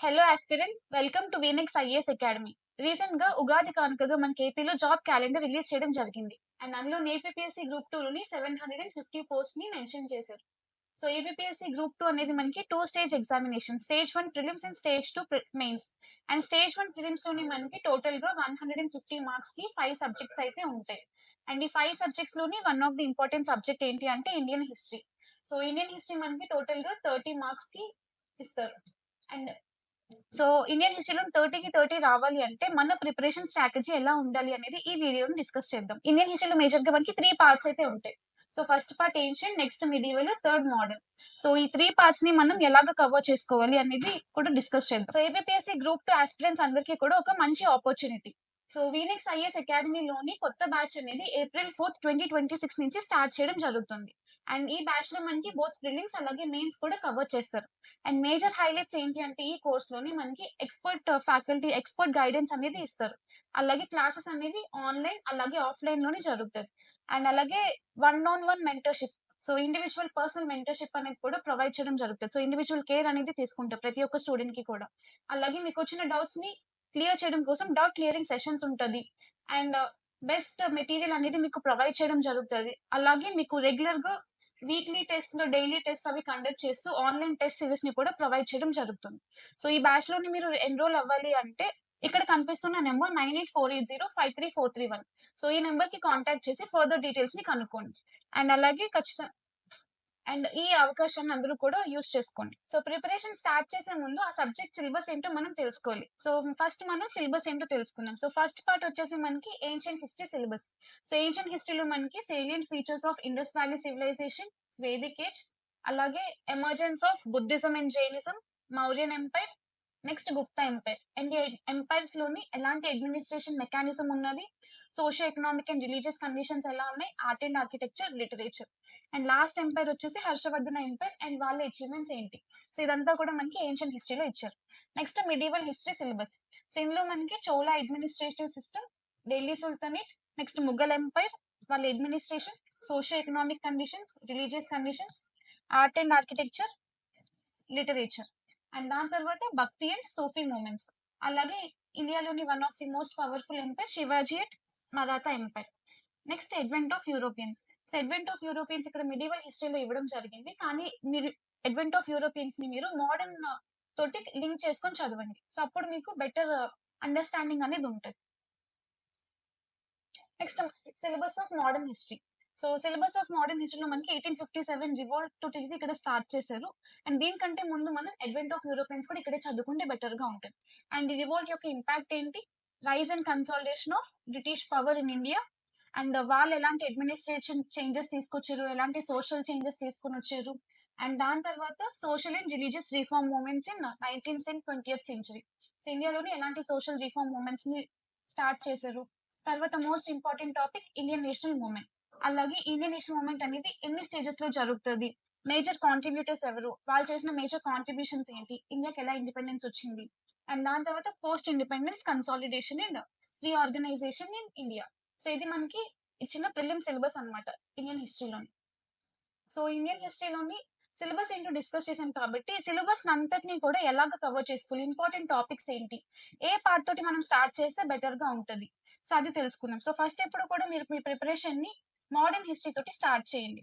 Hello aspirant, welcome to V-necks IAS academy. Recent గా ఉగాది కానుకగా మన ఏపీలో జాబ్ క్యాలెండర్ రిలీజ్ చేయడం జరిగింది. అండ్ అందులో ఏపీఎస్సీ గ్రూప్ 2 లోని 750 పోస్ట్ ని మెన్షన్ చేశారు. సో ఏపీఎస్సీ గ్రూప్ 2 అనేది మనకి two stage examination, stage 1 prelims and stage 2 mains. And stage 1 prelims లోని మనకి టోటల్ గా 150 మార్క్స్ కి 5 సబ్జెక్ట్స్ అయితే ఉంటాయి. అండ్ ఈ 5 సబ్జెక్ట్స్ లోని one of the important subject ఏంటి అంటే Indian history. So Indian history మనకి టోటల్ గా 30 మార్క్స్ కి ఇస్తారు. అండ్ సో ఇండియన్ హిస్టరీలో 30కి 30 రావాలి అంటే మన ప్రిపరేషన్ స్ట్రాటజీ ఎలా ఉండాలి అనేది ఈ వీడియోని డిస్కస్ చేద్దాం. ఇండియన్ హిస్టరీలో మేజర్ గా మనకి 3 పార్ట్స్ అయితే ఉంటాయి. So first part ancient, next medieval, third modern. So ఈ 3 పార్ట్స్ ని మనం ఎలాగ కవర్ చేసుకోవాలి అనేది కూడా డిస్కస్ చేద్దాం. సో ఏపీఎస్సీ గ్రూప్ 2 ఆస్పిరెంట్స్ అందరికీ కూడా ఒక మంచి ఆపర్చునిటీ. సో వీనెక్స్ ఐఏఎస్ అకాడమీలోని కొత్త బ్యాచ్ అనేది April 4, 2026 నుంచి స్టార్ట్ చేయడం జరుగుతుంది. అండ్ ఈ బ్యాచ్ లో మనకి బోత్ ప్రిలిమ్స్ అలాగే మెయిన్స్ కూడా కవర్ చేస్తారు. అండ్ మేజర్ హైలైట్స్ ఏంటి అంటే ఈ కోర్స్ లోని మనకి ఎక్స్పర్ట్ ఫ్యాకల్టీ, ఎక్స్పర్ట్ గైడెన్స్ అనేది ఇస్తారు. అలాగే క్లాసెస్ అనేవి ఆన్లైన్ అలాగే ఆఫ్లైన్ లోనే జరుగుతాయి. అండ్ అలాగే one on one mentorship, so individual personal mentorship అనేది కూడా ప్రొవైడ్ చేయడం జరుగుతుంది. సో ఇండివిజువల్ కేర్ అనేది తీసుకుంటారు ప్రతి ఒక్క స్టూడెంట్ కి కూడా. అలాగే మీకు వచ్చిన డౌట్స్ ని క్లియర్ చేయడం కోసం డౌట్ క్లియరింగ్ సెషన్స్ ఉంటది. అండ్ బెస్ట్ మెటీరియల్ అనేది మీకు ప్రొవైడ్ చేయడం జరుగుతుంది. అలాగే మీకు రెగ్యులర్ గా వీక్లీ టెస్ట్ లో డైలీ టెస్ట్ అవి కండక్ట్ చేస్తూ ఆన్లైన్ టెస్ట్ సిరీస్ ని కూడా ప్రొవైడ్ చేయడం జరుగుతుంది. సో ఈ బ్యాచ్ లోని మీరు ఎన్రోల్ అవ్వాలి అంటే ఇక్కడ కనిపిస్తున్న నెంబర్ 9848053431. సో ఈ నెంబర్ కి కాంటాక్ట్ చేసి ఫర్దర్ డీటెయిల్స్ ని కనుక్కోండి. అండ్ అలాగే ఖచ్చితంగా అండ్ ఈ అవకాశాన్ని అందరూ కూడా యూస్ చేసుకోండి. సో ప్రిపరేషన్ స్టార్ట్ చేసే ముందు ఆ సబ్జెక్ట్ సిలబస్ ఏంటో మనం తెలుసుకోవాలి. సో ఫస్ట్ మనం సిలబస్ ఏంటో తెలుసుకుందాం. సో ఫస్ట్ పార్ట్ వచ్చేసి మనకి ancient history syllabus. So ancient హిస్టరీలో మనకి salient features of Indus valley civilisation, Vedic age, అలాగే emergence of Buddhism and Jainism, Mauryan empire, next Gupta empire. And ఈ ఎంపైర్స్ లోని ఎలాంటి అడ్మినిస్ట్రేషన్ మెకానిజం ఉన్నది, socio economic and religious conditions ఎలా ఉన్నాయి, art and architecture, literature. And last empire వచ్చేసి Harshavardhana empire and వాళ్ళ achievements ఏంటి. సో ఇదంతా కూడా మనకి ఏన్షియంట్ హిస్టరీలో ఇచ్చారు. Next medieval history syllabus. So ఇందులో మనకి Chola administrative system, Delhi sultanate, next Mughal empire, వాళ్ళ administration, socio economic conditions, religious conditions, art and architecture, literature. And దాని తర్వాత భక్తి అండ్ సూఫీ మూమెంట్స్. అలాగే ఇండియాలోని one of the most powerful empire Shivaji and Maratha empire. Next advent of Europeans. So advent of Europeans ఇక్కడ medieval హిస్టరీలో ఇవ్వడం జరిగింది, కానీ మీరు అడ్వెంట్ ఆఫ్ యూరోపియన్స్ ని మీరు మోడర్న్ తోటి లింక్ చేసుకొని చదవండి. సో అప్పుడు మీకు బెటర్ అండర్స్టాండింగ్ అనేది ఉంటుంది. Next syllabus of modern history. So syllabus of modern హిస్టరీలో మనకి 1857 రివోల్ట్ టు ఇక్కడ స్టార్ట్ చేశారు. అండ్ దీనికంటే ముందు మనం అడ్వెంట్ ఆఫ్ యూరోపియన్స్ కూడా ఇక్కడే చదువుకుంటే బెటర్ గా ఉంటుంది. అండ్ ఈ రివోల్ట్ యొక్క ఇంపాక్ట్ ఏంటి, rise and consolidation of British power in India. And వాళ్ళు ఎలాంటి అడ్మినిస్ట్రేషన్ చేంజెస్ తీసుకొచ్చారు, ఎలాంటి సోషల్ చేంజెస్ తీసుకొని వచ్చారు. అండ్ దాని తర్వాత social and religious reform movements in 19th and 20th century. So ఇండియాలోని ఎలాంటి సోషల్ రిఫార్మ్ మూవ్మెంట్స్ ని స్టార్ట్ చేశారు. తర్వాత most important topic Indian national movement. అలాగే ఇండియన్ నేషనల్ మూవ్మెంట్ అనేది ఎన్ని స్టేజెస్ లో జరుగుతుంది, మేజర్ కాంట్రిబ్యూటర్స్ ఎవరు, వాళ్ళు చేసిన మేజర్ కాంట్రిబ్యూషన్స్ ఏంటి, ఇండియాకి ఎలా ఇండిపెండెన్స్ వచ్చింది. అండ్ దాని తర్వాత post independence consolidation and reorganisation in India. So ఇది మనకి ఇచ్చిన ప్రిలిమ్ సిలబస్ అన్నమాట ఇండియన్ హిస్టరీలోని. సో ఇండియన్ హిస్టరీలోని సిలబస్ ఏంటో డిస్కస్ చేశాం కాబట్టి సిలబస్ అంతటిని కూడా ఎలాగ కవర్ చేసుకోవాలి, ఇంపార్టెంట్ టాపిక్స్ ఏంటి, ఏ పార్ట్ తోటి మనం స్టార్ట్ చేస్తే బెటర్ గా ఉంటుంది. సో అది తెలుసుకుందాం. సో ఫస్ట్ ఎప్పుడు కూడా మీరు మీ ప్రిపరేషన్ ని మోడర్న్ హిస్టరీ తోటి స్టార్ట్ చేయండి.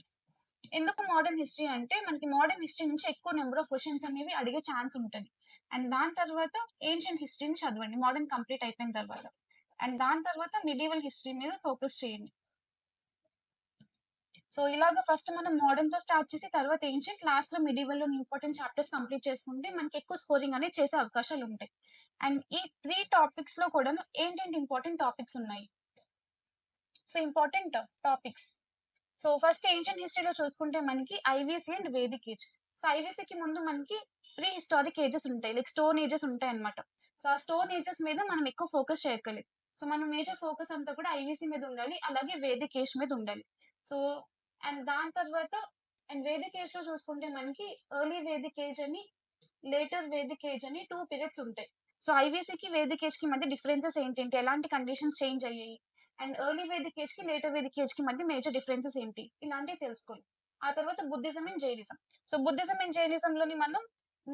ఎందుకు మోడర్న్ హిస్టరీ అంటే మనకి మోడర్న్ హిస్టరీ నుంచి ఎక్కువ నెంబర్ ఆఫ్ క్వశ్చన్స్ అనేవి అడిగే ఛాన్స్ ఉంటుంది. అండ్ దాని తర్వాత ఏన్షియంట్ హిస్టరీని చదవండి మోడర్న్ కంప్లీట్ అయిపోయిన తర్వాత. అండ్ దాని తర్వాత మిడివల్ హిస్టరీ మీద ఫోకస్ చేయండి. సో ఇలాగ ఫస్ట్ మనం మోడర్న్ తో స్టార్ట్ చేసి తర్వాత ఏన్షియంట్, లాస్ట్ లో మిడివల్ లో ఇంపార్టెంట్ చాప్టర్స్ కంప్లీట్ చేసుకుంటే మనకి ఎక్కువ స్కోరింగ్ అనేది చేసే అవకాశాలు ఉంటాయి. అండ్ ఈ 3 టాపిక్స్ లో కూడా ఏంటంటే ఇంపార్టెంట్ టాపిక్స్ ఉన్నాయి. So important topics. So first ancient హిస్టరీలో చూసుకుంటే మనకి IVC and Vedic age. So ఐవీసీకి ముందు మనకి ప్రీ హిస్టారిక్ ఏజెస్ ఉంటాయి, లైక్ స్టోన్ ఏజెస్ ఉంటాయి అనమాట. సో ఆ స్టోన్ ఏజెస్ మీద మనం ఎక్కువ ఫోకస్ చేయగలి. సో మనం మేజర్ ఫోకస్ అంతా కూడా ఐవీసీ మీద ఉండాలి, అలాగే వేదిక్ ఏజ్ మీద ఉండాలి. సో అండ్ దాని తర్వాత అండ్ వేదిక్ ఏజ్ లో చూసుకుంటే మనకి ఎర్లీ వేదిక్ ఏజ్ అని, లేటర్ వేదిక్ ఏజ్ అని 2 పీరియడ్స్ ఉంటాయి. సో ఐవీసీకి వేదిక్ ఏజ్ కి మధ్య డిఫరెన్సెస్ ఏంటంటే ఎలాంటి కండిషన్స్ చేంజ్ అయ్యాయి, అండ్ ఎర్లీ వేదిక్ ఏజ్ కి లేటర్ వేదిక్ ఏజ్ కి మధ్య మేజర్ డిఫరెన్సెస్ ఏంటి, ఇలాంటివి తెలుసుకోవాలి. ఆ తర్వాత Buddhism and Jainism. So Buddhism and Jainism లోని మనం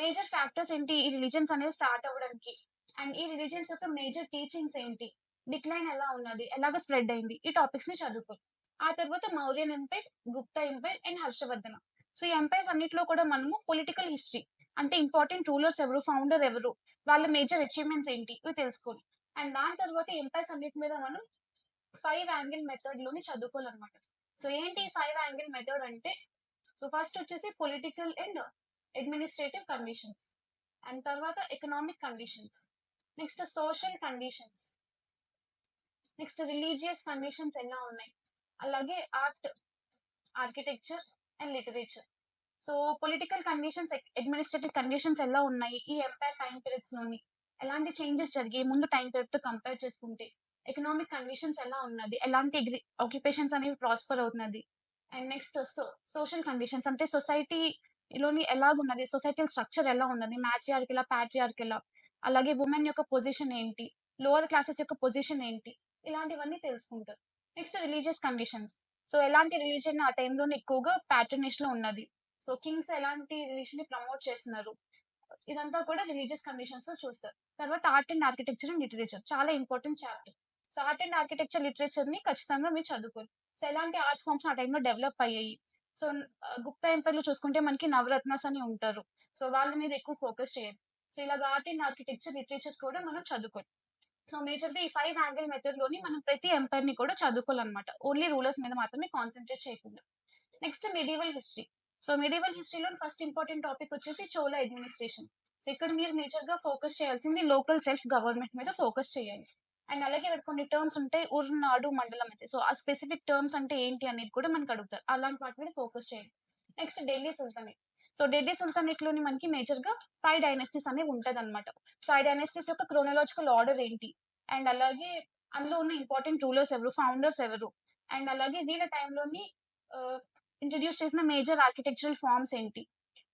మేజర్ ఫ్యాక్టర్స్ ఏంటి ఈ రిలీజియన్స్ అనేవి స్టార్ట్ అవ్వడానికి, అండ్ ఈ రిలీజియన్స్ యొక్క మేజర్ టీచింగ్స్ ఏంటి, డిక్లైన్ ఎలా ఉన్నది, ఎలాగ స్ప్రెడ్ అయింది, ఈ టాపిక్స్ ని చదువుకో. ఆ తర్వాత Mauryan empire, Gupta empire and Harshavardhana. So ఈ ఎంపైర్స్ అన్నిట్లో కూడా మనము పొలిటికల్ హిస్టరీ, అంటే ఇంపార్టెంట్ రూలర్స్ ఎవరు, ఫౌండర్ ఎవరు, వాళ్ళ మేజర్ అచీవ్మెంట్స్ ఏంటి ఇవి తెలుసుకోవాలి. అండ్ దాని తర్వాత ఎంపైర్స్ అన్నిటి మీద మనం 5 యాంగిల్ మెథడ్ లోని చదువుకోవాలన్నమాట. సో ఏంటి 5 యాంగిల్ మెథడ్ అంటే, సో ఫస్ట్ వచ్చేసి political and administrative conditions, and తర్వాత economic conditions, next social conditions, next religious conditions ఎలా ఉన్నాయి, అలాగే art, architecture and literature. So political conditions, administrative conditions ఎలా ఉన్నాయి ఈ ఎంపైర్ టైం పీరియడ్స్ లోని, ఎలాంటి చేంజెస్ జరిగాయి ముందు టైం పీరియడ్ తో కంపేర్ చేసుకుంటే, ఎకనామిక్ కండిషన్స్ ఎలా ఉన్నది, ఎలాంటి ఆక్యుపేషన్స్ అనేవి ప్రాస్పర్ అవుతున్నది, అండ్ నెక్స్ట్ సోషల్ కండిషన్స్ అంటే సొసైటీలోని ఎలాగున్నది, సొసైటల్ స్ట్రక్చర్ ఎలా ఉన్నది, మ్యాట్రియార్కిలా ప్యాట్రియార్కిలా, అలాగే ఉమెన్ యొక్క పొజిషన్ ఏంటి, లోవర్ క్లాసెస్ యొక్క పొజిషన్ ఏంటి, ఇలాంటివన్నీ తెలుసుకుంటారు. నెక్స్ట్ రిలీజియస్ కండిషన్స్, సో ఎలాంటి రిలీజియన్ ఆ టైంలో ఎక్కువగా ప్యాట్రనేజ్ లో ఉన్నది, సో కింగ్స్ ఎలాంటి రిలీజన్ ని ప్రమోట్ చేస్తున్నారు, ఇదంతా కూడా రిలీజియస్ కండిషన్స్ లో చూస్తారు. తర్వాత art and architecture and literature చాలా important chapter. So art and architecture literature ని ఖచ్చితంగా మీరు చదువుకోవాలి. సో ఎలాంటి ఆర్ట్ ఫామ్స్ ఆ టైంలో డెవలప్ అయ్యాయి, సో గుప్తా ఎంపైర్ లో చూసుకుంటే మనకి నవరత్నాస్ అని ఉంటారు, సో వాళ్ళ మీద ఎక్కువ ఫోకస్ చేయాలి. సో ఇలాగ ఆర్ట్ అండ్ ఆర్కిటెక్చర్ లిటరేచర్ కూడా మనం చదువుకోవాలి. సో మేజర్ గా ఈ 5 యాంగిల్ మెథడ్ లోని మనం ప్రతి ఎంపైర్ ని కూడా చదువుకోవాలన్నమాట, ఓన్లీ రూలర్స్ మీద మాత్రమే కాన్సన్ట్రేట్ చేయకుండా. Next medieval history. So medieval హిస్టరీలో ఫస్ట్ ఇంపార్టెంట్ టాపిక్ వచ్చేసి చోళ అడ్మినిస్ట్రేషన్. సో ఇక్కడ మీరు మేజర్ గా ఫోకస్ చేయాల్సింది లోకల్ సెల్ఫ్ గవర్నమెంట్ మీద ఫోకస్ చేయాలి. అండ్ అలాగే ఇక్కడ కొన్ని టర్మ్స్ ఉంటాయి, ఉర్నాడు మండలం వచ్చి, సో ఆ స్పెసిఫిక్ టర్మ్స్ అంటే ఏంటి అనేది కూడా మనకు అడుగుతారు, అలాంటి వాటి మీద ఫోకస్ చేయాలి. Next Delhi sultanate. So Delhi sultanate లోని మనకి మేజర్ గా 5 డైనస్టీస్ అనేవి ఉంటది అనమాట. సో 5 డైనస్టీస్ యొక్క క్రోనలాజికల్ ఆర్డర్ ఏంటి, అండ్ అలాగే అందులో ఉన్న ఇంపార్టెంట్ రూలర్స్ ఎవరు, ఫౌండర్స్ ఎవరు, అండ్ అలాగే వీళ్ళ టైంలోని ఇంట్రడ్యూస్ చేసిన మేజర్ ఆర్కిటెక్చరల్ ఫార్మ్స్ ఏంటి.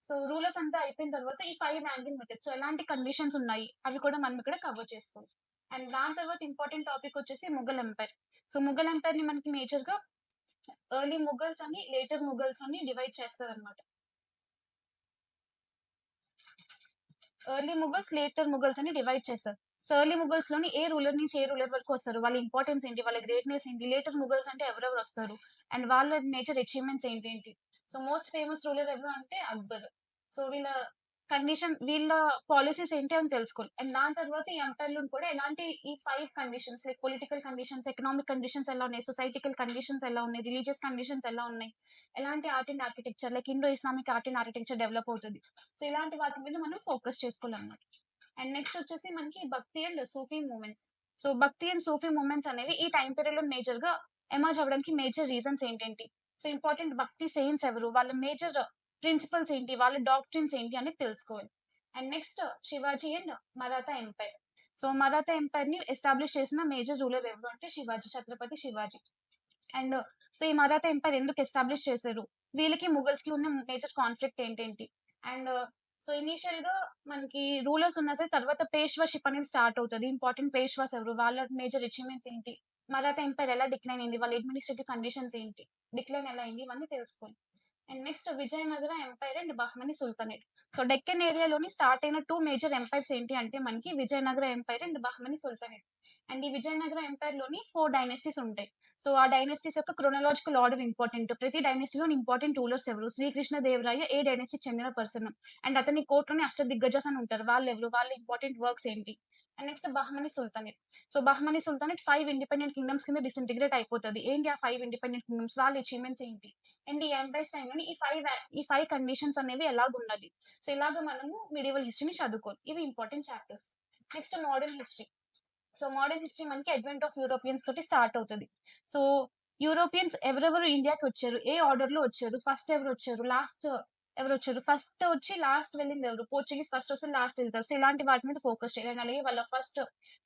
సో రూలర్స్ అంతా అయిపోయిన తర్వాత ఈ 5 యాంగిల్ మెథడ్, సో ఎలాంటి కండిషన్స్ ఉన్నాయి అవి కూడా మనం ఇక్కడ కవర్ చేసుకోవాలి. అండ్ దాని తర్వాత ఇంపార్టెంట్ టాపిక్ వచ్చేసి Mughal empire. So Mughal empire ని మనకి మేజర్ గా ఎర్లీ ముఘల్స్ అని, లేటర్ ముఘల్స్ అని డివైడ్ చేస్తారు అనమాట. ఎర్లీ ముఘల్స్, లేటర్ ముఘల్స్ అని డివైడ్ చేస్తారు. సో ఎర్లీ ముఘల్స్ లోని ఏ రూలర్ నుంచి ఏ రూలర్ వరకు వస్తారు, వాళ్ళ ఇంపార్టెన్స్ ఏంటి, వాళ్ళ గ్రేట్నెస్ ఏంటి, లేటర్ ముఘల్స్ అంటే ఎవరెవరు వస్తారు, అండ్ వాళ్ళ మేజర్ అచీవ్మెంట్స్ ఏంటి. సో మోస్ట్ ఫేమస్ రూలర్ ఎవరు అంటే అక్బర్. సో వీళ్ళ కండిషన్, వీళ్ళ పాలసీస్ ఏంటి అని తెలుసుకోవాలి. అండ్ దాని తర్వాత ఈ ఎంపైర్ లో కూడా ఎలాంటి ఈ 5 conditions like political conditions, economic conditions ఎలా ఉన్నాయి, సొసైటికల్ కండిషన్స్ ఎలా ఉన్నాయి, రిలీజియస్ కండిషన్స్ ఎలా ఉన్నాయి, ఎలాంటి art and architecture like Indo Islamic art and architecture develop అవుతుంది. సో ఇలాంటి వాటి మీద మనం ఫోకస్ చేసుకోవాలన్నమాట. అండ్ నెక్స్ట్ వచ్చేసి మనకి భక్తి అండ్ సూఫీ మూమెంట్స్. సో భక్తి అండ్ సూఫీ మూమెంట్స్ అనేవి ఈ టైం పీరియడ్ లో మేజర్ గా ఎమర్జ్ అవ్వడానికి మేజర్ రీజన్స్ ఏంటేంటి, సో ఇంపార్టెంట్ భక్తి సెయింట్స్ ఎవరు, వాళ్ళ మేజర్ ప్రిన్సిపల్స్ ఏంటి, వాళ్ళ డాక్ట్రిన్స్ ఏంటి అని తెలుసుకోవాలి. And next Shivaji and Maratha empire. So Maratha empire ని ఎస్టాబ్లిష్ చేసిన మేజర్ రూలర్ ఎవరు అంటే శివాజీ, ఛత్రపతి శివాజీ. అండ్ సో ఈ మరాఠా ఎంపైర్ ఎందుకు ఎస్టాబ్లిష్ చేశారు, వీళ్ళకి ముఘల్స్ కి ఉన్న మేజర్ కాన్ఫ్లిక్ట్ ఏంటేంటి, అండ్ సో ఇనీషియల్ గా మనకి రూలర్స్ ఉన్నా సరే తర్వాత పేష్వాషిప్ అనేది స్టార్ట్ అవుతుంది, ఇంపార్టెంట్ పేష్వాస్ ఎవరు, వాళ్ళ మేజర్ అచీవ్మెంట్స్ ఏంటి, మరాఠా ఎంపైర్ ఎలా డిక్లైన్ అయింది, వాళ్ళ అడ్మినిస్ట్రేటివ్ కండిషన్స్ ఏంటి, డిక్లైన్ ఎలా అయింది, ఇవన్నీ తెలుసుకోవాలి. And next Vijayanagara empire and Bahmani sultanate. So Deccan ఏరియాలోని స్టార్ట్ అయిన 2 మేజర్ ఎంపైర్స్ ఏంటి అంటే మనకి Vijayanagara empire and Bahmani sultanate. And ఈ విజయనగర ఎంపైర్ లోని 4 డైనస్టీస్ ఉంటాయి. సో ఆ డైనస్టీస్ యొక్క క్రోనలాజికల్ ఆర్డర్ ఇంపార్టెంట్, ప్రతి డైనస్టీలో ఇంపార్టెంట్ రూలర్స్ ఎవరు, శ్రీకృష్ణ దేవరాయ ఏ డైనస్టీకి చెందిన పర్సన్, అండ్ అతని కోర్టులోని అష్టదిగ్గజాస్ అని ఉంటారు, వాళ్ళు ఎవరు, వాళ్ళ ఇంపార్టెంట్ వర్క్స్ ఏంటి. And next Bahmani sultanate. So Bahmani sultanate 5 independent kingdoms కింద డిసింటిగ్రేట్ అయిపోతుంది. ఏంటి ఆ 5 ఇండిపెండెంట్ కింగ్డమ్స్, వాళ్ళ అచీవ్మెంట్స్ ఏంటి, అండ్ ఈ ఎంపైర్స్ టైంలోని ఈ ఫైవ్ కండిషన్స్ అనేవి ఎలాగున్నది. సో ఇలాగ మనము మిడివల్ హిస్టరీని చదువుకోవాలి, ఇవి important chapters. Next modern history. So modern history మనకి అడ్వెంట్ ఆఫ్ యూరోపియన్స్ తోటి స్టార్ట్ అవుతుంది. సో యూరోపియన్స్ ఎవరెవరు ఇండియాకి వచ్చారు, ఏ ఆర్డర్ లో వచ్చారు, ఫస్ట్ ఎవరు వచ్చారు, లాస్ట్ ఎవరు వచ్చారు, ఫస్ట్ వచ్చి లాస్ట్ వెళ్ళింది ఎవరు, పోర్చుగీస్ ఫస్ట్ వస్తే లాస్ట్ వెళ్తారు, సో ఇలాంటి వాటి మీద ఫోకస్ చేయాలి. అలాగే వాళ్ళ ఫస్ట్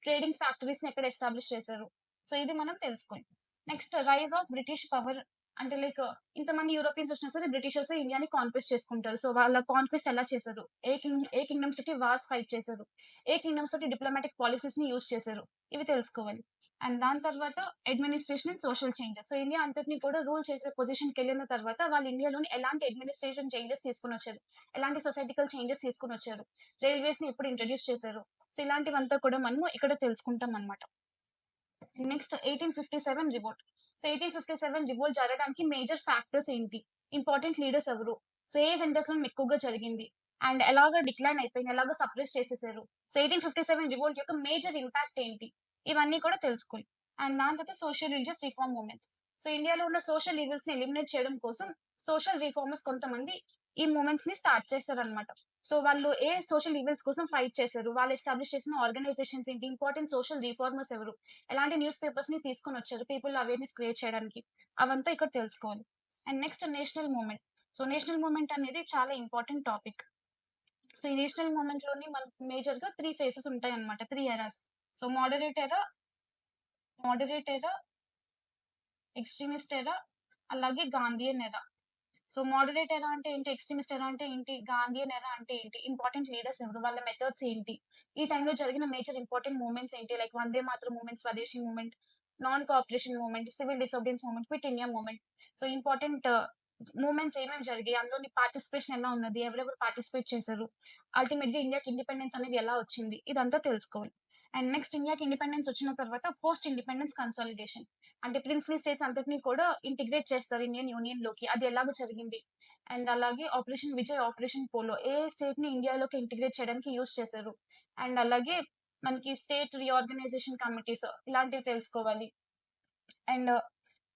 ట్రేడింగ్ ఫ్యాక్టరీస్ ని ఎక్కడ ఎస్టాబ్లిష్ చేశారు, సో ఇది మనం తెలుసుకోండి. Next rise of British power. అంటే లైక్ ఇంతమంది యూరోపియన్స్ వచ్చినా సరే బ్రిటిషర్స్ ఇండియాని కాన్క్వెస్ట్ చేసుకుంటారు, సో వాళ్ళ కాన్క్వెస్ట్ ఎలా చేశారు, ఏ కింగ్డమ్స్ తోటి వార్స్ ఫైట్ చేశారు, ఏ కింగ్డమ్స్ తోటి డిప్లొమాటిక్ పాలసీస్ ని యూజ్ చేశారు, ఇవి తెలుసుకోవాలి. అండ్ దాని తర్వాత administration and social changes. So, India అంతటిని కూడా రూల్ చేసే పొజిషన్‌కెళ్ళిన తర్వాత వాళ్ళు ఇండియాలోని ఎలాంటి అడ్మినిస్ట్రేషన్ చేంజెస్ తీసుకొనొచ్చారు, ఎలాంటి సొసైటికల్ చేంజెస్ తీసుకొనొచ్చారు, రైల్వేస్‌ని ఎప్పుడు ఇంట్రొడ్యూస్ చేశారు. సో, ఇలాంటివంతా కూడా మనము ఇక్కడ తెలుసుకుంటామనమాట. Next 1857 revolt. సో, 1857 రివోల్ట్ జరగడానికి మేజర్ ఫ్యాక్టర్స్ ఏంటి? Important leaders so? సో, ఏ సెంటర్స్‌లో ఎక్కువగా జరిగింది? అండ్ ఎలాగా డిక్లైన్ అయిపోయింది? ఎలాగా సప్రెస్ చేసేసారు? సో, 1857 రివోల్ట్ యొక్క మేజర్ ఇంపాక్ట్ ఏంటి? ఇవన్నీ కూడా తెలుసుకోవాలి. అండ్ దాని తర్వాత social religious reform movements. So, ఇండియాలో ఉన్న సోషల్ ఈవిల్స్‌ని ఎలిమినేట్ చేయడం కోసం సోషల్ రిఫార్మర్స్ కొంతమంది ఈ మూవ్‌మెంట్స్‌ని స్టార్ట్ చేశారనమాట. సో, వాళ్ళు ఏ సోషల్ ఈవిల్స్ కోసం ఫైట్ చేశారు? వాళ్ళు ఎస్టాబ్లిష్ చేసిన ఆర్గనైజేషన్స్ ఏంటి? ఇంపార్టెంట్ సోషల్ రిఫార్మర్స్ ఎవరు? ఎలాంటి న్యూస్ పేపర్స్‌ని తీసుకొనొచ్చారు పీపుల్‌లో అవేర్‌నెస్ క్రియేట్ చేయడానికి. అవంతా ఇక్కడ తెలుసుకోవాలి. And next national movement. So, national movement అనేది చాలా ఇంపార్టెంట్ టాపిక్. సో, ఈ నేషనల్ మూవ్‌మెంట్‌లోని మనకు మేజర్‌గా 3 ఫేజెస్ ఉంటాయన్నమాట. 3 ఎరాస్. సో, మోడరేట్ ఎరా, ఎక్స్‌ట్రీమిస్ట్ ఎరా, అలాగే గాంధీయన్ ఎరా. సో, మోడరేట్ ఎరా అంటే ఏంటి? ఎక్స్‌ట్రీమిస్ట్ ఎరా అంటే ఏంటి? గాంధీయన్ ఎరా అంటే ఏంటి? ఇంపార్టెంట్ లీడర్స్ ఎవరు? వాళ్ళ మెథడ్స్ ఏంటి? ఈ టైంలో జరిగిన మేజర్ ఇంపార్టెంట్ మూవ్‌మెంట్స్ ఏంటి? Like Vande Mataram movement, Swadeshi movement, non cooperation movement, civil disobedience movement, quit India movement. So, important movements ఏమేమి జరిగాయి? అందులోని పార్టిసిపేషన్ ఎలా ఉన్నది? ఎవరెవరు పార్టిసిపేట్ చేశారు? అల్టిమేట్‌గా ఇండియాకి ఇండిపెండెన్స్ అనేది ఎలా వచ్చింది? ఇదంతా తెలుసుకోవాలి. అండ్ నెక్స్ట్ ఇండియాకి ఇండిపెండెన్స్ వచ్చిన తర్వాత పోస్ట్ ఇండిపెండెన్స్ కన్సాలిడేషన్. అంటే ప్రిన్స్లీ స్టేట్స్ అంతటిని కూడా ఇంటిగ్రేట్ చేస్తారు ఇండియన్ యూనియన్‌లోకి. అది ఎలాగ జరిగింది? అండ్ అలాగే ఆపరేషన్ విజయ్, ఆపరేషన్ పోలో ఏ స్టేట్‌ని ఇండియాలోకి ఇంటిగ్రేట్ చేయడానికి యూజ్ చేశారు. అండ్ అలాగే మనకి స్టేట్ రీఆర్గనైజేషన్ కమిటీస్ ఇలాంటివి తెలుసుకోవాలి. అండ్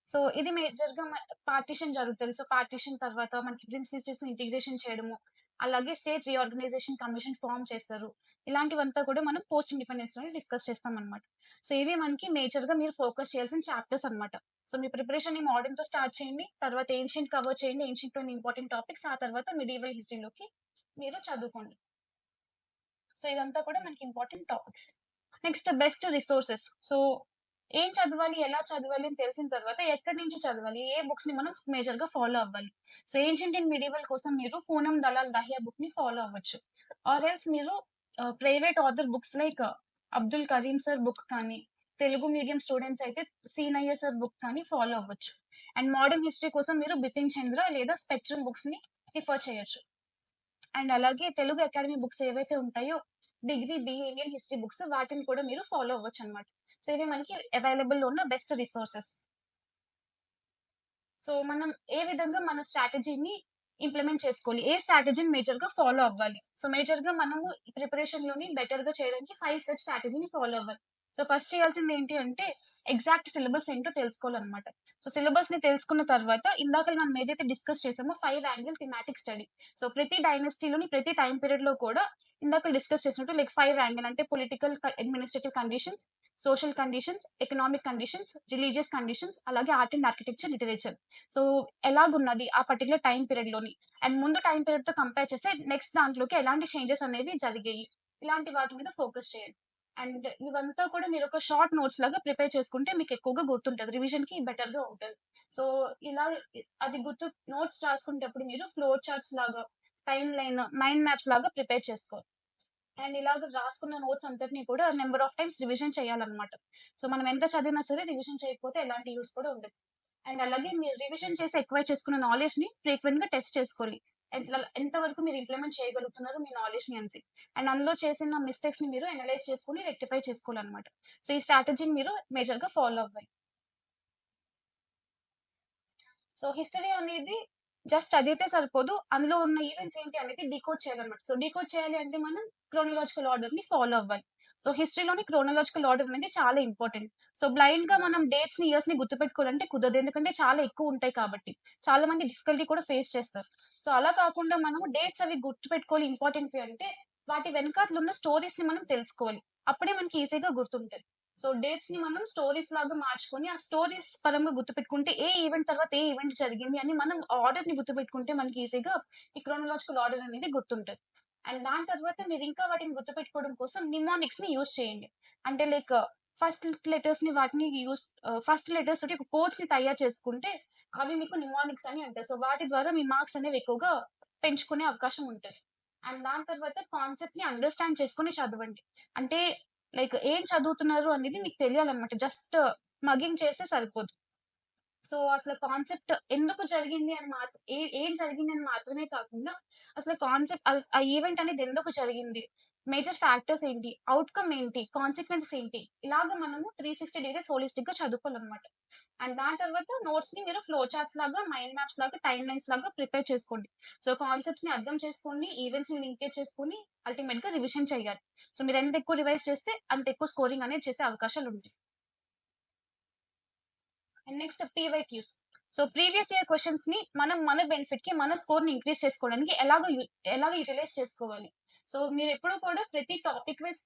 సో, ఇది మేజర్‌గా పార్టిషన్ జరుగుతది. సో, పార్టిషన్ తర్వాత మనకి ప్రిన్స్లీ స్టేట్స్‌ని ఇంటిగ్రేషన్ చేయడము, అలాగే స్టేట్ రీఆర్గనైజేషన్ కమిషన్ ఫార్మ్ చేస్తారు. ఇలాంటివంతా కూడా మనం పోస్ట్ ఇండిపెండెన్స్‌లోనే డిస్కస్ చేస్తామనమాట. సో, ఇవి మనకి మేజర్‌గా మీరు ఫోకస్ చేయాల్సిన చాప్టర్స్ అనమాట. సో, మీ ప్రిపరేషన్‌ని మోడర్న్‌తో స్టార్ట్ చేయండి. తర్వాత ఏన్షియంట్ కవర్ చేయండి. ఏన్షియంట్‌లోని ఇంపార్టెంట్ టాపిక్స్. ఆ తర్వాత మిడియవల్ హిస్టరీలోకి మీరు చదువుకోండి. సో, ఇదంతా కూడా మనకి important topics. Next best resources. So, ఏం చదవాలి? ఎలా చదవాలి? అని తెలిసిన తర్వాత ఎక్కడి నుంచి చదవాలి? ఏ బుక్స్‌ని మనం మేజర్‌గా ఫాలో అవ్వాలి? సో, ఏన్షియంట్ అండ్ మిడియవల్ కోసం మీరు పూనం దలాల్ దహియా బుక్‌ని ఫాలో అవ్వచ్చు. ఆర్ ఎల్స్ మీరు private author books like Abdul Kareem sir book కానీ, తెలుగు మీడియం స్టూడెంట్స్ అయితే సీనయ్య సార్ బుక్ కానీ ఫాలో అవ్వచ్చు. అండ్ మోడర్న్ హిస్టరీ కోసం మీరు బిపిన్ చంద్ర లేదా స్పెక్ట్రమ్ బుక్స్‌ని రిఫర్ చేయొచ్చు. అండ్ అలాగే తెలుగు అకాడమీ బుక్స్ ఏవైతే ఉంటాయో, degree, BA Indian history books వాటిని కూడా మీరు ఫాలో అవ్వచ్చనమాట. సో, ఇవి మనకి అవైలబుల్‌లో ఉన్న బెస్ట్ రిసోర్సెస్. సో, మనం ఏ విధంగా మన స్ట్రాటజీని ఇంప్లిమెంట్ చేసుకోవాలి? ఏ స్ట్రాటజీని మేజర్‌గా ఫాలో అవ్వాలి? సో, మేజర్‌గా మనము ప్రిపరేషన్‌లోని బెటర్‌గా చేయడానికి 5 స్టెప్ స్ట్రాటజీని ఫాలో అవ్వాలి. సో, ఫస్ట్ చేయాల్సింది ఏంటి అంటే ఎగ్జాక్ట్ సిలబస్ ఏంటో తెలుసుకోవాలనమాట. సో, సిలబస్‌ని తెలుసుకున్న తర్వాత ఇందాక మనం ఏదైతే డిస్కస్ చేసామో 5 యాంగిల్ థీమాటిక్ స్టడీ. సో, ప్రతి డైనస్టీలోని ప్రతి టైమ్ పీరియడ్‌లో కూడా ఇందాక డిస్కస్ చేసినట్టు లైక్ 5 యాంగిల్ అంటే political, administrative conditions, social conditions, economic conditions, religious conditions, అలాగే art and architecture, literature. So, ఎలాగున్నది ఆ పర్టిక్యులర్ టైమ్ పీరియడ్‌లోని. అండ్ ముందు టైమ్ పీరియడ్‌తో కంపేర్ చేస్తే నెక్స్ట్ దాంట్లోకి ఎలాంటి చేంజెస్ అనేవి జరిగాయి. ఇలాంటి వాటి మీద ఫోకస్ చేయండి. అండ్ ఇవంతా కూడా మీరొక షార్ట్ నోట్స్ లాగా ప్రిపేర్ చేసుకుంటే మీకెక్కువగా గుర్తుంటది. రివిజన్‌కి బెటర్‌గా ఉంటది. సో, ఇలా అది గుర్తు నోట్స్ రాసుకునేటప్పుడు మీరు ఫ్లో చార్ట్స్ లాగా, టైమ్ లైన్, మైండ్ మ్యాప్స్ లాగా ప్రిపేర్ చేసుకోవాలి. అండ్ ఇలాగ రాసుకున్న నోట్స్ అంతటిని కూడా నంబర్ ఆఫ్ టైమ్స్ రివిజన్ చేయాలన్నమాట. సో, మనం ఎంత చదివినా సరే రివిజన్ చేయకపోతే ఎలాంటి యూజ్ కూడా ఉండదు. అండ్ అలాగే మీరు రివిజన్ చేసి ఎక్వైర్ చేసుకున్న నాలెడ్జ్‌ని ఫ్రీక్వెంట్‌గా టెస్ట్ చేసుకోవాలి. ఎంత వరకు మీరు ఇంప్లిమెంట్ చేయగలుగుతున్నారు మీ నాలెడ్జ్‌ని అనేసి. అండ్ అందులో చేసిన మిస్టేక్స్‌ని మీరు అనలైజ్ చేసుకొని రెక్టిఫై చేసుకోవాలన్నమాట. సో, ఈ స్ట్రాటజీని మీరు మేజర్‌గా ఫాలో అవ్వాలి. సో, హిస్టరీ అనేది జస్ట్ చదివితే సరిపోదు. అందులో ఉన్న ఈవెంట్స్ ఏంటి అనేది డీకోడ్ చేయాలన్నమాట. సో, డీకోడ్ చేయాలి అంటే మనం క్రోనలాజికల్ ఆర్డర్‌ని ఫాలో అవ్వాలి. సో, హిస్టరీలోని క్రోనలాజికల్ ఆర్డర్ అనేది చాలా ఇంపార్టెంట్. సో, బ్లైండ్‌గా మనం డేట్స్‌ని, ఇయర్స్‌ని గుర్తుపెట్టుకోవాలంటే కుదరదు. ఎందుకంటే చాలా ఎక్కువుంటాయి కాబట్టి. చాలా మంది డిఫికల్టీ కూడా ఫేస్ చేస్తారు. సో, అలా కాకుండా మనము డేట్స్ అవి గుర్తుపెట్టుకోవాలి ఇంపార్టెంట్‌వి అంటే వాటి వెనకాతల ఉన్న స్టోరీస్‌ని మనం తెలుసుకోవాలి. అప్పుడే మనకి ఈజీగా గుర్తుంటది. సో, డేట్స్‌ని మనం స్టోరీస్ లాగా మార్చుకొని, ఆ స్టోరీస్ పరంగా గుర్తుపెట్టుకుంటే, ఏ ఈవెంట్ తర్వాత ఏ ఈవెంట్ జరిగింది అని మనం ఆర్డర్‌ని గుర్తుపెట్టుకుంటే మనకి ఈజీగా ఈ క్రోనలాజికల్ ఆర్డర్ అనేది గుర్తుంటది. అండ్ దాని తర్వాత మీరింకా వాటిని గుర్తుపెట్టుకోవడం కోసం నిమోనిక్స్‌ని యూజ్ చేయండి. అంటే లైక్ ఫస్ట్ లెటర్స్‌ని వాటిని ఫస్ట్ లెటర్స్ తోటి ఒక కోడ్స్‌ని తయారు చేసుకుంటే, అవి మీకు నిమోనిక్స్ అని అంటారు. సో, వాటి ద్వారా మీ మార్క్స్ అనేవి ఎక్కువగా పెంచుకునే అవకాశం ఉంటది. అండ్ దాని తర్వాత కాన్సెప్ట్‌ని అండర్‌స్టాండ్ చేసుకొని చదవండి. అంటే లైక్ ఏం చదువుతున్నారు అనేది మీకు తెలియాలన్నమాట. జస్ట్ మగ్గింగ్ చేస్తే సరిపోదు. సో, అసలు కాన్సెప్ట్ ఎందుకు జరిగింది అని ఏం జరిగిందని మాత్రమే కాకుండా, అసలు కాన్సెప్ట్ ఆ ఈవెంట్ అనేది ఎందుకు జరిగింది? మేజర్ ఫ్యాక్టర్స్ ఏంటి? ఔట్‌కమ్ ఏంటి? కాన్సిక్వెన్సెస్ ఏంటి? ఇలాగ మనము 360 డిగ్రీస్ హోలిస్టిక్‌గా చదువుకోవాలనమాట. అండ్ దాని తర్వాత నోట్స్‌ని మీరు ఫ్లో చార్ట్స్ లాగా, మైండ్ మ్యాప్స్ లాగా, టైమ్ లైన్స్ లాగా ప్రిపేర్ చేసుకోండి. సో, కాన్సెప్ట్స్‌ని అర్థం చేసుకోండి. ఈవెంట్స్‌ని లింకేజ్ చేసుకొని అల్టిమేట్‌గా రివిజన్ చేయాలి. సో, మీరు ఎంత ఎక్కువ రివైజ్ చేస్తే అంత ఎక్కువ స్కోరింగ్ అనేది చేసే అవకాశాలుంటాయి. And next PYQs. So, previous year క్వెషన్స్‌ని మనం మన బెనిఫిట్‌కి మన స్కోర్‌ని ఇంక్రీజ్ చేసుకోవడానికి ఎలాగ యుటిలైజ్ చేసుకోవాలి. సో, మీరెప్పుడు కూడా ప్రతి టాపిక్ వైస్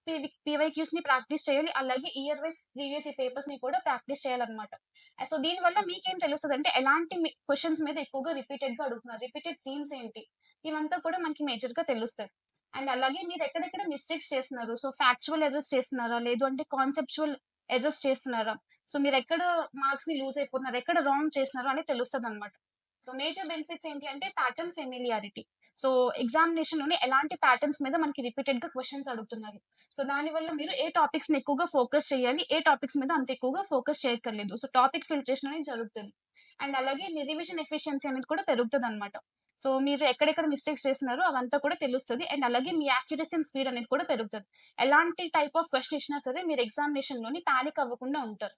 పీవైక్యూస్‌ని ప్రాక్టీస్ చేయాలి. అలాగే ఇయర్ వైస్ ప్రీవియస్ ఇయర్ పేపర్స్‌ని కూడా ప్రాక్టీస్ చేయాలన్నమాట. సో, దీనివల్ల మీకేం తెలుస్తదంటే ఎలాంటి క్వెషన్స్ మీద ఎక్కువగా రిపీటెడ్‌గా అడుగుతున్నారు. రిపీటెడ్ థీమ్స్ ఏంటి? ఇవంతా కూడా మనకి మేజర్‌గా తెలుస్తది. అండ్ అలాగే మీరు ఎక్కడెక్కడ మిస్టేక్స్ చేస్తున్నారు. సో, ఫ్యాక్చువల్ ఎర్రర్స్ చేస్తున్నారా? లేదు అంటే కాన్సెప్చువల్ ఎర్రర్స్ చేస్తున్నారా? సో, మీరెక్కడ మార్క్స్‌ని లూజ్ అయిపోతున్నారు, ఎక్కడ రాంగ్ చేస్తున్నారు అనేది తెలుస్తదనమాట. సో, మేజర్ బెనిఫిట్స్ ఏంటి అంటే ప్యాటర్న్ ఫెమిలియారిటీ. సో, ఎగ్జామినేషన్‌లోనే ఎలాంటి ప్యాటర్న్స్ మీద మనకి రిపీటెడ్‌గా క్వెషన్స్ అడుగుతున్నారు. సో, దానివల్ల మీరు ఏ టాపిక్స్‌ని ఎక్కువగా ఫోకస్ చేయాలి, ఏ టాపిక్స్ మీద అంత ఎక్కువగా ఫోకస్ చేయక్కర్లేదు. సో, టాపిక్ ఫిల్ట్రేషన్ అనేది జరుగుతుంది. అండ్ అలాగే మీ రివిజన్ ఎఫిషియన్సీ అనేది కూడా పెరుగుతదనమాట. సో, మీరు ఎక్కడెక్కడ మిస్టేక్స్ చేస్తున్నారో అవంతా కూడా తెలుస్తది. అండ్ అలాగే మీ యాక్యురసీ అండ్ స్పీడ్ అనేది కూడా పెరుగుతది. ఎలాంటి టైప్ ఆఫ్ క్వెషన్ ఇచ్చినా సరే మీరు ఎగ్జామినేషన్‌లోని పానిక్ అవ్వకుండా ఉంటారు.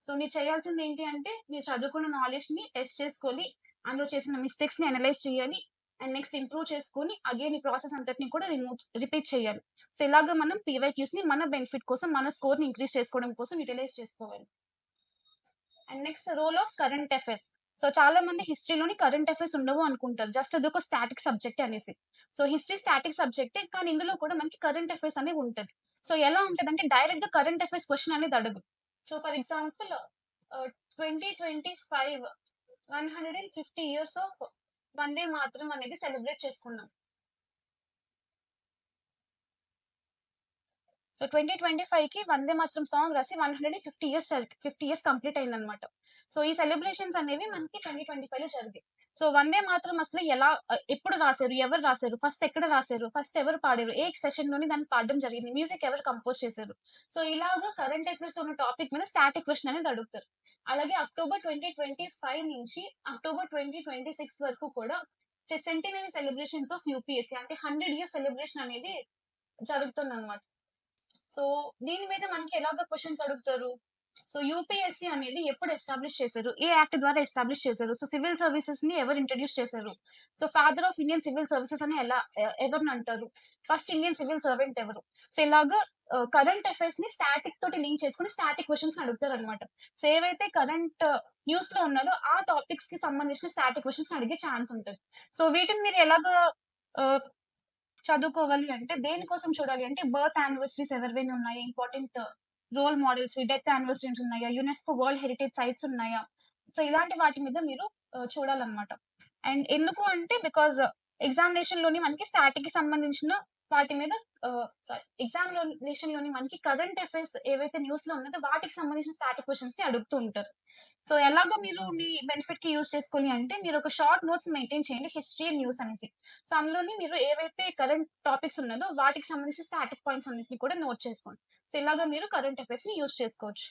సో, మీరు చేయాల్సిందేంటి అంటే, మీరు చదువుకున్న నాలెడ్జ్‌ని టెస్ట్ చేసుకొని, అందులో చేసిన మిస్టేక్స్‌ని అనలైజ్ చేయాలి. అండ్ నెక్స్ట్ ఇంప్రూవ్ చేసుకొని, అగైన్ ఈ ప్రాసెస్ అంతటిని కూడా రిపీట్ చేయాలి. సో, ఇలాగ మనం పీవైక్యూస్‌ని మన బెనిఫిట్ కోసం, మన స్కోర్‌ని ఇంక్రీజ్ చేసుకోవడం కోసం యుటిలైజ్ చేసుకోవాలి. And next role of current affairs. So, చాలా మంది హిస్టరీలోని కరెంట్ అఫైర్స్ ఉండవు అనుకుంటారు. జస్ట్ అదొక స్టాటిక్ సబ్జెక్టే అనేసి. సో, హిస్టరీ స్టాటిక్ సబ్జెక్టే. కానీ ఇందులో కూడా మనకి కరెంట్ అఫైర్స్ అనేవి ఉంటది. సో, ఎలా ఉంటదంటే డైరెక్ట్‌గా కరెంట్ అఫైర్స్ క్వెషన్ అనేది అడగదు. So, for example 2025 150 years of Vande Mataram అనేది సెలబ్రేట్ చేసుకున్నాం. సో, 2025కి 'వందే మాతరం' సాంగ్ రాసి 150 ఇయర్స్ కంప్లీట్ అయిందనమాట. సో, ఈ సెలబ్రేషన్స్ అనేవి మనకి 2025లో జరిగాయి. సో, 'వందే మాతరం' అసలు ఎప్పుడు రాసారు? ఎవరు రాసారు? ఫస్ట్ ఎక్కడ రాసారు? ఫస్ట్ ఎవరు పాడారు? ఏ సెషన్‌లోని దాన్ని పాడడం జరిగింది? మ్యూజిక్ ఎవరు కంపోజ్ చేశారు? సో, ఇలాగా కరెంట్ అఫైర్స్ ఉన్న టాపిక్ మీద స్టాటిక్ క్వెషన్ అనేది అడుగుతారు. అలాగే అక్టోబర్ 2025 నుంచి అక్టోబర్ 2026 వరకు కూడా సెంటినరీ సెలబ్రేషన్స్ ఆఫ్ యూపీఎస్సీ అంటే 100 ఇయర్స్ సెలబ్రేషన్ అనేది జరుగుతుందనమాట. సో, దీని మీద మనకి ఎలాగ క్వెషన్స్ అడుగుతారు? సో, యూపీఎస్‌సీ అనేది ఎప్పుడు ఎస్టాబ్లిష్ చేశారు? ఏ యాక్ట్ ద్వారా ఎస్టాబ్లిష్ చేశారు? సో, సివిల్ సర్వీసెస్‌ని ఎవరు ఇంట్రొడ్యూస్ చేశారు? So, father of Indian civil services అని ఎవరినంటారు? ఫస్ట్ ఇండియన్ సివిల్ సర్వెంట్ ఎవరు? సో, ఇలాగా కరెంట్ అఫైర్స్‌ని స్టాటిక్ తోటి లింక్ చేసుకొని స్టాటిక్ క్వెషన్స్ అడుగుతారనమాట. సో, ఏవైతే కరెంట్ న్యూస్‌లో ఉన్నదో ఆ టాపిక్స్‌కి సంబంధించిన స్టాటిక్ క్వెషన్స్ అడిగే ఛాన్స్ ఉంటది. సో, వీటిని మీరు ఎలాగా ఆహ్ చదువుకోవాలి అంటే దేనికోసం చూడాలి అంటే బర్త్ యానివర్సరీస్ ఎవరివైనా ఉన్నాయా? ఇంపార్టెంట్ రోల్ మోడల్స్‌వి, డెత్ యానివర్సరీస్ ఉన్నాయా? యునెస్కో వరల్డ్ హెరిటేజ్ సైట్స్ ఉన్నాయా? సో, ఇలాంటి వాటి మీద మీరు చూడాలన్నమాట. అండ్ ఎందుకు అంటే బికాజ్ ఎగ్జామినేషన్‌లోని మనకి స్టాటిక్‌కి సంబంధించిన వాటి మీద ఎగ్జామినేషన్‌లోని మనకి కరెంట్ అఫైర్స్ ఏవైతే న్యూస్‌లో ఉన్నదో వాటికి సంబంధించిన స్టాటిక్ క్వెషన్స్‌ని అడుగుతూ ఉంటారు. సో, ఎలాగో మీరు మీ బెనిఫిట్‌కి యూజ్ చేసుకోవాలి అంటే మీరొక షార్ట్ నోట్స్ మెయింటైన్ చేయండి హిస్టరీ అండ్ న్యూస్ అనేసి. సో, అందులోని మీరు ఏవైతే కరెంట్ టాపిక్స్ ఉన్నదో వాటికి సంబంధించిన స్టాటిక్ పాయింట్స్ అన్నిటిని కూడా నోట్ చేసుకోండి. సో, ఇలాగ మీరు కరెంట్ అఫైర్స్‌ని యూజ్ చేసుకోవచ్చు.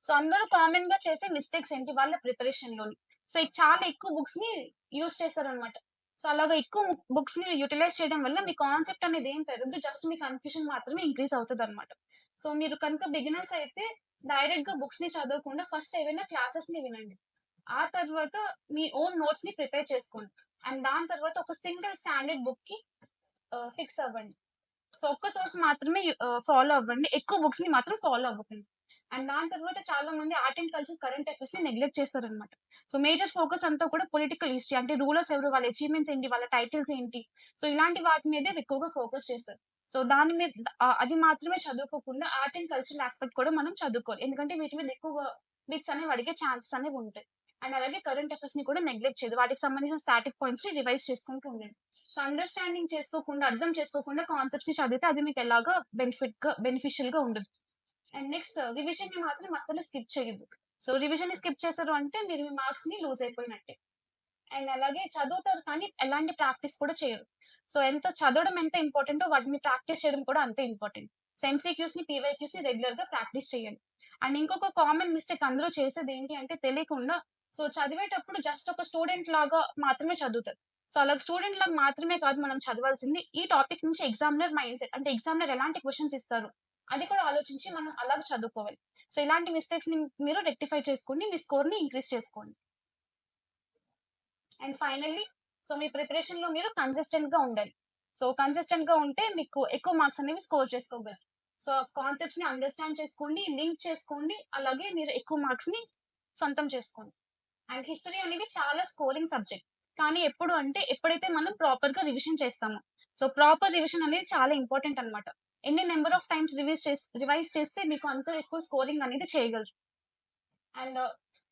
సో, అందరూ కామన్‌గా చేసే మిస్టేక్స్ ఏంటి వాళ్ళ ప్రిపరేషన్‌లోని. సో, చాలా ఎక్కువ బుక్స్‌ని యూజ్ చేస్తారనమాట. సో, అలాగా ఎక్కువ బుక్స్‌ని యుటిలైజ్ చేయడం వల్ల మీ కాన్సెప్ట్ అనేది ఏం పెరగదు. జస్ట్ మీ కన్‌ఫ్యూజన్ మాత్రమే ఇంక్రీజ్ అవుతదనమాట. సో, మీరు కనుక బిగినర్స్ అయితే డైరెక్ట్‌గా బుక్స్‌ని చదవకుండా ఫస్ట్ ఏవైనా క్లాసెస్‌ని వినండి. ఆ తర్వాత మీ ఓన్ నోట్స్‌ని ప్రిపేర్ చేసుకోండి. అండ్ దాని తర్వాత ఒక సింగిల్ స్టాండర్డ్ బుక్‌కి ఫిక్స్ అవ్వండి. సో, ఒక్క సోర్స్ మాత్రమే ఫాలో అవ్వండి. ఎక్కువ బుక్స్‌ని మాత్రం ఫాలో అవ్వకండి. అండ్ దాని తర్వాత చాలా మంది ఆర్ట్ అండ్ కల్చర్, కరెంట్ అఫైర్స్‌ని నెగ్లెక్ట్ చేస్తారనమాట. సో, మేజర్ ఫోకస్ అంతా కూడా పొలిటికల్ హిస్టరీ అంటే రూలర్స్ ఎవరు? వాళ్ళ అచీవ్‌మెంట్స్ ఏంటి? వాళ్ళ టైటిల్స్ ఏంటి? సో, ఇలాంటి వాటి మీదే ఎక్కువగా ఫోకస్ చేస్తారు. సో, దాని మీద అది మాత్రమే చదువుకోకుండా ఆర్ట్ అండ్ కల్చరల్ యాస్పెక్ట్ కూడా మనం చదువుకోవాలి. ఎందుకంటే వీటి మీద ఎక్కువ బిట్స్ అనేవి అడిగే ఛాన్సెస్ అనేవి ఉంటాయి. అండ్ అలాగే కరెంట్ అఫైర్స్‌ని కూడా నెగ్లెక్ట్ చేయదు. వాటికి సంబంధించిన స్టాటిక్ పాయింట్స్‌ని రివైజ్ చేసుకుంటూ ఉండండి. సో, అండర్‌స్టాండింగ్ చేసుకోకుండా, అర్థం చేసుకోకుండా కాన్సెప్ట్స్‌ని చదివితే అది మీకు ఎలాగా బెనిఫిషియల్‌గా ఉండదు. అండ్ నెక్స్ట్ రివిజన్‌ని మాత్రం అస్సలు స్కిప్ చేయొద్దు. సో, రివిజన్‌ని స్కిప్ చేశారు అంటే మీరు మీ మార్క్స్‌ని లూజ్ అయిపోయినట్టే. అండ్ అలాగే చదువుతారు కానీ ఎలాంటి ప్రాక్టీస్ కూడా చేయరు. సో చదవడం ఎంత ఇంపార్టెంటో వాటిని ప్రాక్టీస్ చేయడం కూడా అంతే ఇంపార్టెంట్. సో ఎంసీక్యూస్‌ని, పీవైక్యూస్‌ని రెగ్యులర్‌గా ప్రాక్టీస్ చేయండి. అండ్ ఇంకొక కామన్ మిస్టేక్ అందరూ చేసేదేంటి అంటే తెలియకుండా చదివేటప్పుడు జస్ట్ ఒక స్టూడెంట్ లాగా మాత్రమే చదువుతారు. సో అలా స్టూడెంట్ లాగా మాత్రమే కాదు మనం చదవాల్సింది. ఈ టాపిక్ నుంచి ఎగ్జామినర్ మైండ్‌సెట్ అంటే ఎగ్జామినర్ ఎలాంటి క్వెషన్స్ ఇస్తారు, అది కూడా ఆలోచించి మనం అలాగ చదువుకోవాలి. సో ఇలాంటి మిస్టేక్స్‌ని మీరు రెక్టిఫై చేసుకోండి. మీ స్కోర్‌ని ఇంక్రీజ్ చేసుకోండి. అండ్ ఫైనల్లీ మీ ప్రిపరేషన్‌లో మీరు కన్సిస్టెంట్‌గా ఉండాలి. సో కన్సిస్టెంట్‌గా ఉంటే మీకు ఎక్కువ మార్క్స్ అనేవి స్కోర్ చేసుకోగలరు. సో కాన్సెప్ట్స్‌ని అండర్‌స్టాండ్ చేసుకోండి, లింక్ చేసుకోండి. అలాగే మీరు ఎక్కువ మార్క్స్‌ని సొంతం చేసుకోండి. అండ్ హిస్టరీ అనేది చాలా స్కోరింగ్ సబ్జెక్ట్. కానీ ఎప్పుడైతే మనం ప్రాపర్‌గా రివిజన్ చేస్తామో. సో ప్రాపర్ రివిజన్ అనేది చాలా ఇంపార్టెంట్ అన్నమాట. ఎన్ని నంబర్ ఆఫ్ టైమ్స్ రివైజ్ చేస్తే మీకు అంత ఎక్కువ స్కోరింగ్ అనేది చేయగలరు. అండ్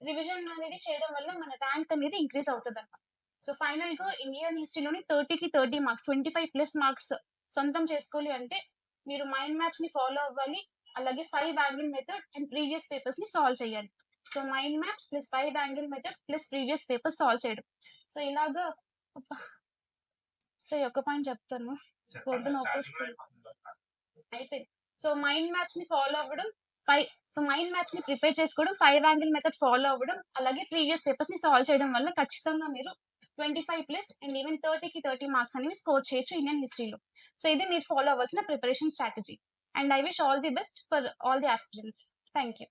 రివిజన్ అనేది చేయడం వల్ల మన ర్యాంక్ అనేది ఇంక్రీజ్ అవుతదన్నమాట. సో ఫైనల్‌గా ఇండియన్ హిస్టరీలోని 30కి 30 మార్క్స్ 25+ మార్క్స్ సొంతం చేసుకోవాలి అంటే మీరు మైండ్ మ్యాప్స్‌ని ఫాలో అవ్వాలి. అలాగే 5 యాంగిల్ మెథడ్ అండ్ ప్రీవియస్ పేపర్స్‌ని సాల్వ్ చేయాలి. So mind maps plus 5 angle method plus previous papers solve చేయడం. సో ఇలాగా అబ్బా! సో ఈ ఒక్క పాయింట్ చెప్తాను. గొంతు నొప్పొస్తుంది. అయిపోయింది. సో మైండ్ మ్యాప్స్‌ని ఫాలో అవ్వడం. ఫై మైండ్ మ్యాప్స్‌ని ప్రిపేర్ చేసుకోవడం, 5 యాంగిల్ మెథడ్ ఫాలో అవ్వడం, అలాగే ప్రీవియస్ పేపర్స్‌ని సాల్వ్ చేయడం వల్ల ఖచ్చితంగా మీరు 25+ అండ్ ఈవెన్ 30కి 30 మార్క్స్ అనేవి స్కోర్ చేయొచ్చు ఇండియన్ హిస్టరీలో. సో ఇది మీరు ఫాలో అవ్వాల్సిన preparation strategy. And I wish all the best for all the aspirants. Thank you.